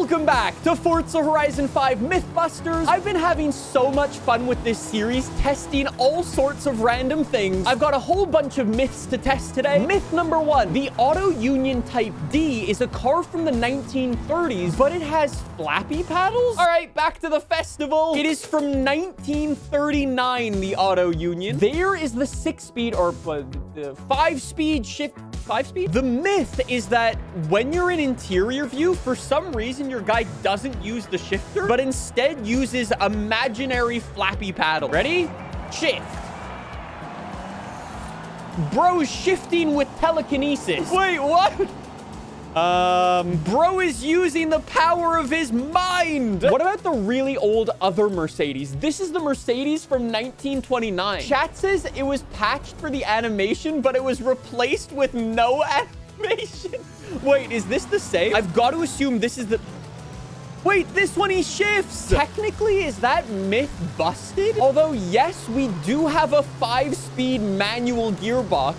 Welcome back to Forza Horizon 5 Mythbusters. I've been having so much fun with this series, testing all sorts of random things. I've got a whole bunch of myths to test today. Myth number 1, the Auto Union Type D is a car from the 1930s, but it has flappy paddles? All right, back to the festival. It is from 1939, the Auto Union. There is the 6-speed or the 5-speed shift. 5-speed? The myth is that when you're in interior view, for some reason, your guy doesn't use the shifter, but instead uses imaginary flappy paddle. Ready? Shift. Bro's shifting with telekinesis. Wait, what? Bro is using the power of his mind. What about the really old other Mercedes? This is the Mercedes from 1929. Chat says it was patched for the animation, but it was replaced with no animation. Wait, is this the same? I've got to assume this is the... Wait, this one he shifts. Technically, is that myth busted? Although, yes, we do have a 5-speed manual gearbox.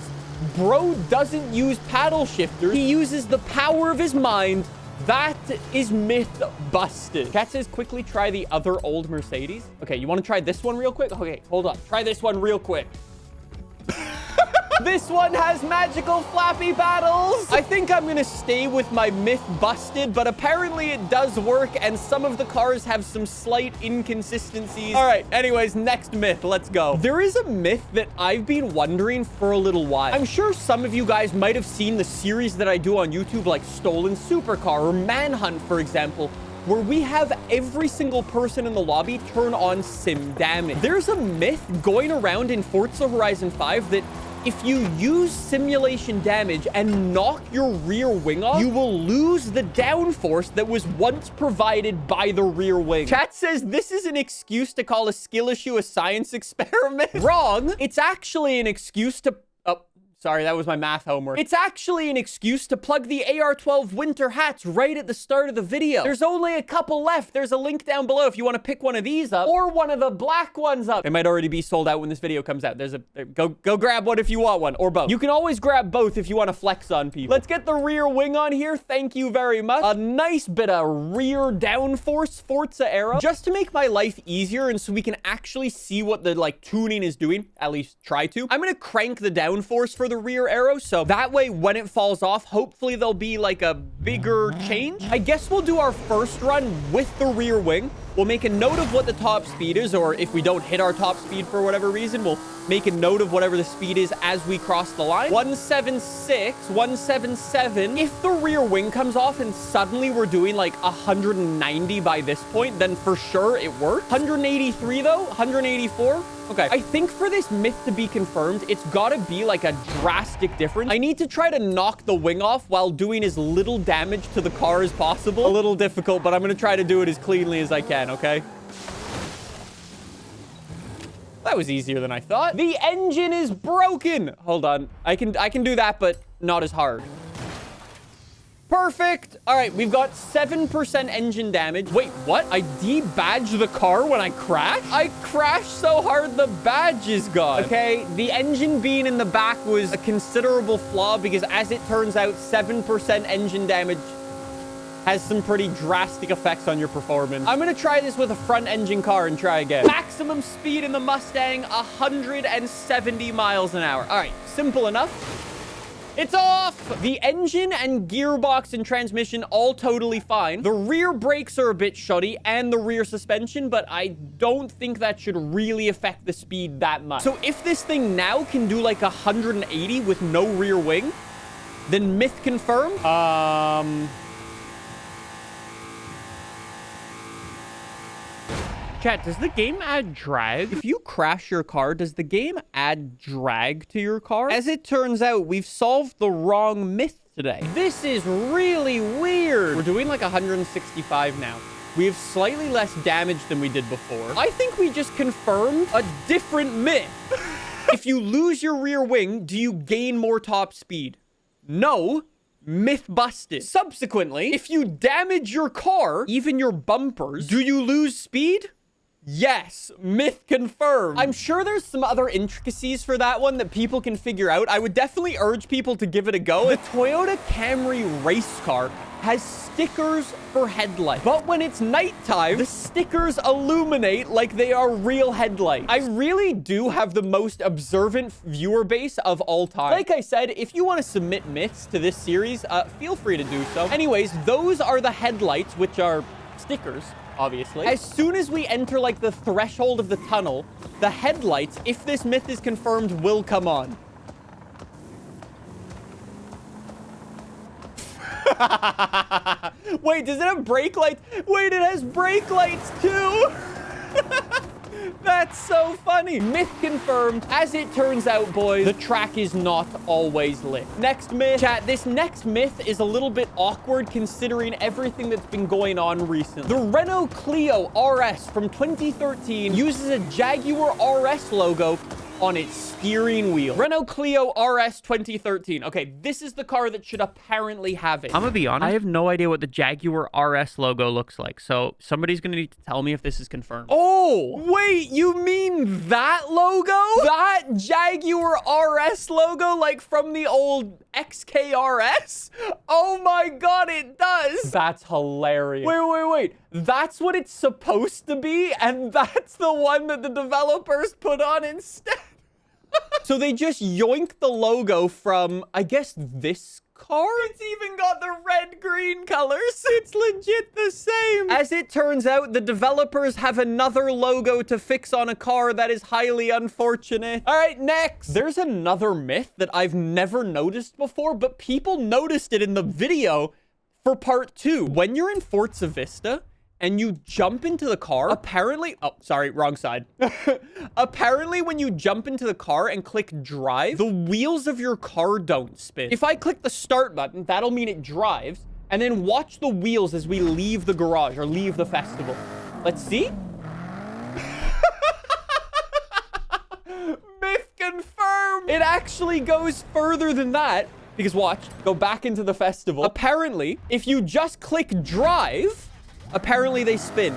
Bro doesn't use paddle shifters. He uses the power of his mind. That is myth busted. Cat says quickly try the other old Mercedes. Okay, you want to try this one real quick? Okay, hold on. Try this one real quick. This one has magical flappy paddles. I think I'm gonna stay with my myth busted, but apparently it does work, and some of the cars have some slight inconsistencies. All right, anyways, next myth, let's go. There is a myth that I've been wondering for a little while. I'm sure some of you guys might have seen the series that I do on YouTube, like Stolen Supercar or Manhunt, for example, where we have every single person in the lobby turn on sim damage. There's a myth going around in Forza Horizon 5 that if you use simulation damage and knock your rear wing off, you will lose the downforce that was once provided by the rear wing. Chat says this is an excuse to call a skill issue a science experiment. Wrong. It's actually an excuse to... Sorry, that was my math homework. It's actually an excuse to plug the AR-12 winter hats right at the start of the video. There's only a couple left. There's a link down below if you want to pick one of these up or one of the black ones up. It might already be sold out when this video comes out. Go grab one if you want one, or both. You can always grab both if you want to flex on people. Let's get the rear wing on here. Thank you very much. A nice bit of rear downforce Forza era, just to make my life easier and so we can actually see what the tuning is doing. At least try to. I'm gonna crank the downforce for the rear arrow, so that way when it falls off, hopefully there'll be like a bigger change. I guess we'll do our first run with the rear wing. We'll make a note of what the top speed is, or if we don't hit our top speed for whatever reason, we'll make a note of whatever the speed is as we cross the line. 176, 177. If the rear wing comes off and suddenly we're doing like 190 by this point, then for sure it works. 183 though, 184. Okay, I think for this myth to be confirmed, it's gotta be like a drastic difference. I need to try to knock the wing off while doing as little damage to the car as possible. A little difficult, but I'm gonna try to do it as cleanly as I can, okay? That was easier than I thought. The engine is broken. Hold on. I can do that, but not as hard. Perfect. All right, we've got 7% engine damage. Wait, what? I debadged the car when I crashed? I crashed so hard the badge is gone. Okay, the engine being in the back was a considerable flaw because as it turns out, 7% engine damage has some pretty drastic effects on your performance. I'm gonna try this with a front engine car and try again. Maximum speed in the Mustang, 170 miles an hour. All right, simple enough. It's off! The engine and gearbox and transmission all totally fine. The rear brakes are a bit shoddy and the rear suspension, but I don't think that should really affect the speed that much. So if this thing now can do like 180 with no rear wing, then myth confirmed. Chat, does the game add drag? If you crash your car, does the game add drag to your car? As it turns out, we've solved the wrong myth today. This is really weird. We're doing like 165 now. We have slightly less damage than we did before. I think we just confirmed a different myth. If you lose your rear wing, do you gain more top speed? No. Myth busted. Subsequently, if you damage your car, even your bumpers, do you lose speed? Yes, myth confirmed. I'm sure there's some other intricacies for that one that people can figure out. I would definitely urge people to give it a go. The Toyota Camry race car has stickers for headlights. But when it's nighttime, the stickers illuminate like they are real headlights. I really do have the most observant viewer base of all time. Like I said, if you want to submit myths to this series, feel free to do so. Anyways, those are the headlights, which are stickers, obviously. As soon as we enter like the threshold of the tunnel, the headlights, if this myth is confirmed, will come on. Wait, does it have brake lights? Wait, it has brake lights too. That's so funny. Myth confirmed. As it turns out, boys, the track is not always lit. Next myth. Chat, this next myth is a little bit awkward considering everything that's been going on recently. The Renault Clio RS from 2013 uses a Jaguar RS logo on its steering wheel. Renault Clio RS 2013. Okay, this is the car that should apparently have it. I'm gonna be honest, I have no idea what the Jaguar RS logo looks like, so somebody's gonna need to tell me if this is confirmed. Oh, wait, you mean that logo? That Jaguar RS logo, like from the old XKRS? Oh my god, it does! That's hilarious. Wait. That's what it's supposed to be, and that's the one that the developers put on instead. So they just yoinked the logo from, I guess, this car? It's even got the red-green colors. It's legit the same. As it turns out, the developers have another logo to fix on a car. That is highly unfortunate. All right, next. There's another myth that I've never noticed before, but people noticed it in the video for part 2. When you're in Forza Vista and you jump into the car, apparently... Oh, sorry, wrong side. Apparently, when you jump into the car and click drive, the wheels of your car don't spin. If I click the start button, that'll mean it drives. And then watch the wheels as we leave the garage or leave the festival. Let's see. Myth confirmed. It actually goes further than that. Because watch, go back into the festival. Apparently, if you just click drive... apparently they spin.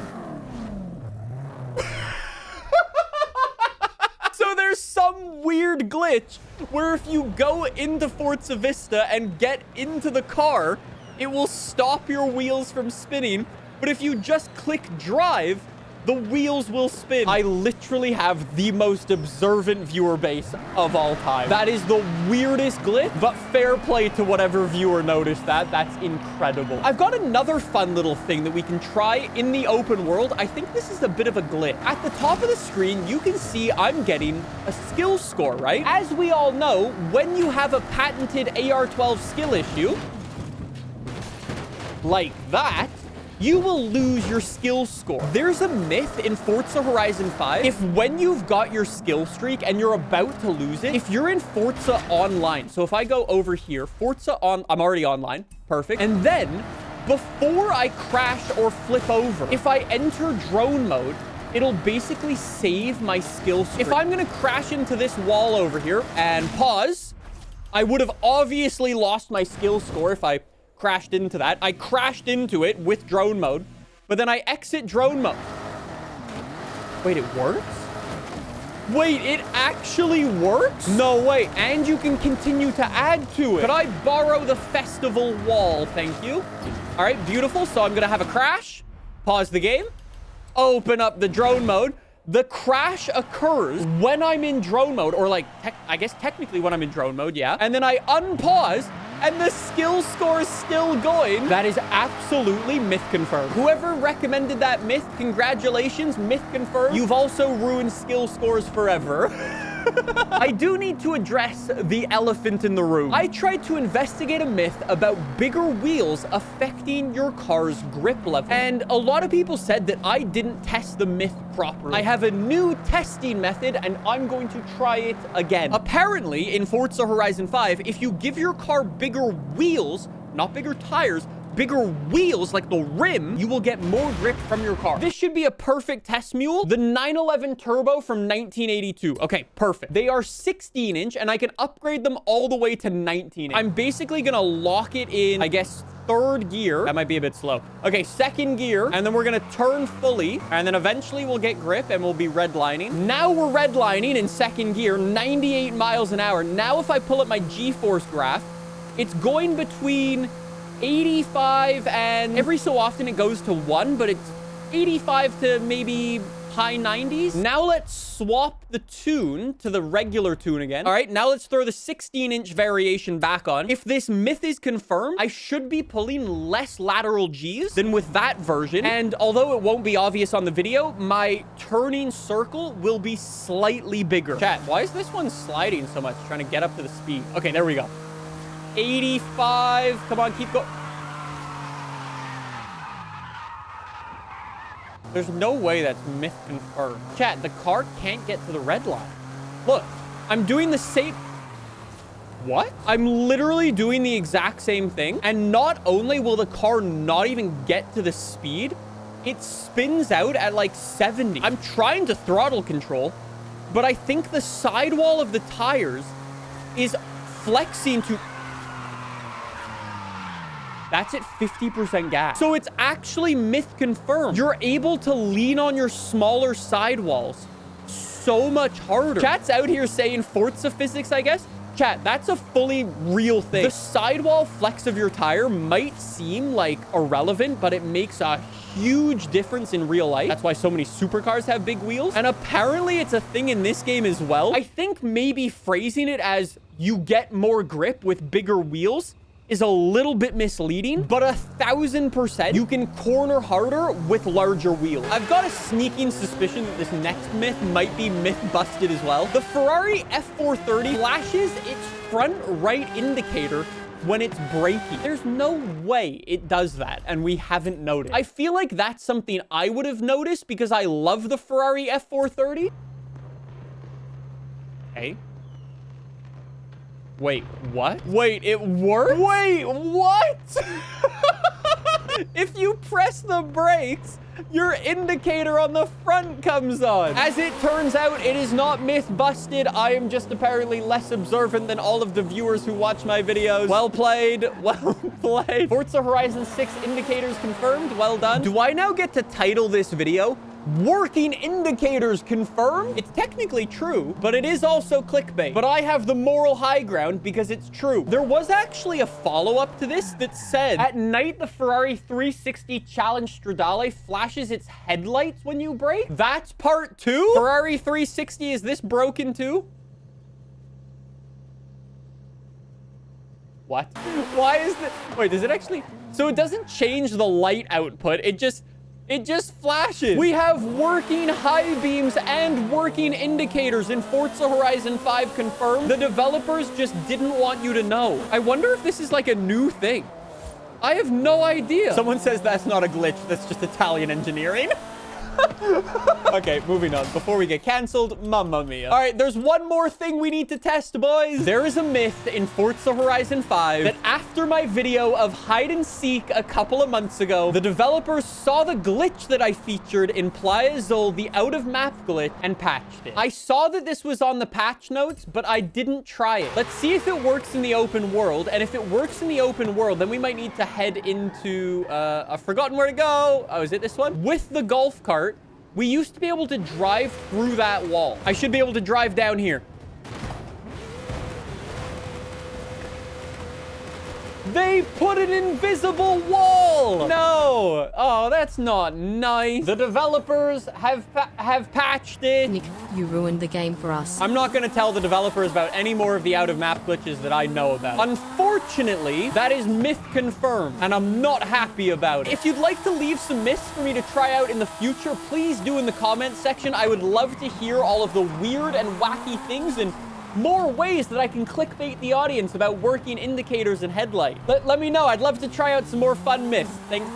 So there's some weird glitch where if you go into Forza Vista and get into the car, it will stop your wheels from spinning. But if you just click drive, the wheels will spin. I literally have the most observant viewer base of all time. That is the weirdest glitch, but fair play to whatever viewer noticed that. That's incredible. I've got another fun little thing that we can try in the open world. I think this is a bit of a glitch. At the top of the screen, you can see I'm getting a skill score, right? As we all know, when you have a patented AR12 skill issue, like that, you will lose your skill score. There's a myth in Forza Horizon 5. If when you've got your skill streak and you're about to lose it, if you're in Forza Online, so if I go over here, Forza on, I'm already online, perfect. And then before I crash or flip over, if I enter drone mode, it'll basically save my skill streak. If I'm gonna crash into this wall over here and pause, I would have obviously lost my skill score if I crashed into that. I crashed into it with drone mode, but then I exit drone mode. Wait, it works? Wait, it actually works? No way. And you can continue to add to it. Could I borrow the festival wall? Thank you. All right, beautiful. So I'm gonna have a crash, pause the game, open up the drone mode. The crash occurs when I'm in drone mode, or like, I guess technically when I'm in drone mode, yeah. And then I unpause, and the skill score is still going. That is absolutely myth confirmed. Whoever recommended that myth, congratulations, myth confirmed. You've also ruined skill scores forever. I do need to address the elephant in the room. I tried to investigate a myth about bigger wheels affecting your car's grip level. And a lot of people said that I didn't test the myth properly. I have a new testing method and I'm going to try it again. Apparently, in Forza Horizon 5, if you give your car bigger wheels, not bigger tires, bigger wheels like the rim, you will get more grip from your car. This should be a perfect test mule. The 911 Turbo from 1982. Okay, perfect. They are 16-inch and I can upgrade them all the way to 19-inch. I'm basically gonna lock it in, I guess, third gear. That might be a bit slow. Okay, second gear, and then we're gonna turn fully, and then eventually we'll get grip and we'll be redlining. Now we're redlining in second gear, 98 miles an hour. Now if I pull up my G-force graph, it's going between 85, and every so often it goes to 1, but it's 85 to maybe high 90s. Now let's swap the tune to the regular tune again. All right, now let's throw the 16-inch variation back on. If this myth is confirmed, I should be pulling less lateral G's than with that version. And although it won't be obvious on the video, my turning circle will be slightly bigger. Chat, why is this one sliding so much? Trying to get up to the speed. Okay, there we go. 85. Come on, keep going. There's no way that's myth confirmed. Chat, the car can't get to the red line. Look, I'm doing the same... What? I'm literally doing the exact same thing. And not only will the car not even get to the speed, it spins out at like 70. I'm trying to throttle control, but I think the sidewall of the tires is flexing to... That's at 50% gas. So it's actually myth confirmed. You're able to lean on your smaller sidewalls so much harder. Chat's out here saying Forza physics, I guess. Chat, that's a fully real thing. The sidewall flex of your tire might seem like irrelevant, but it makes a huge difference in real life. That's why so many supercars have big wheels. And apparently it's a thing in this game as well. I think maybe phrasing it as you get more grip with bigger wheels is a little bit misleading, but 1000% you can corner harder with larger wheels. I've got a sneaking suspicion that this next myth might be myth busted as well. The Ferrari F430 flashes its front right indicator when it's braking. There's no way it does that, and we haven't noticed. I feel like that's something I would have noticed because I love the Ferrari F430. Okay. Wait, what? Wait, it works? Wait, what? If you press the brakes, your indicator on the front comes on. As it turns out, it is not myth busted. I am just apparently less observant than all of the viewers who watch my videos. Well played. Well played. Forza Horizon 6 indicators confirmed. Well done. Do I now get to title this video "Working Indicators Confirmed"? It's technically true, but it is also clickbait. But I have the moral high ground because it's true. There was actually a follow-up to this that said, at night, the Ferrari 360 Challenge Stradale flashes its headlights when you brake. That's part 2? Ferrari 360, is this broken too? What? Why is the... Wait, does it actually... So it doesn't change the light output. It just flashes. We have working high beams and working indicators in Forza Horizon 5 confirmed. The developers just didn't want you to know. I wonder if this is like a new thing. I have no idea. Someone says that's not a glitch. That's just Italian engineering. Okay, moving on. Before we get canceled, mamma mia. All right, there's one more thing we need to test, boys. There is a myth in Forza Horizon 5 that after my video of hide and seek a couple of months ago, the developers saw the glitch that I featured in Playa Azul, the out-of-map glitch, and patched it. I saw that this was on the patch notes, but I didn't try it. Let's see if it works in the open world, and if it works in the open world, then we might need to head into, I've forgotten where to go. Oh, is it this one? With the golf cart, we used to be able to drive through that wall. I should be able to drive down here. They put an invisible wall. No. Oh, that's not nice. The developers have patched it. Nick, you ruined the game for us. I'm not going to tell the developers about any more of the out-of-map glitches that I know about. Unfortunately, that is myth confirmed, and I'm not happy about it. If you'd like to leave some myths for me to try out in the future, please do in the comments section. I would love to hear all of the weird and wacky things and more ways that I can clickbait the audience about working indicators and headlight. Let me know. I'd love to try out some more fun myths. Thanks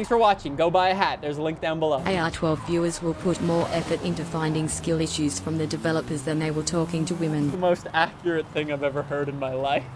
for watching. Go buy a hat. There's a link down below. AR12 viewers will put more effort into finding skill issues from the developers than they will talking to women. The most accurate thing I've ever heard in my life.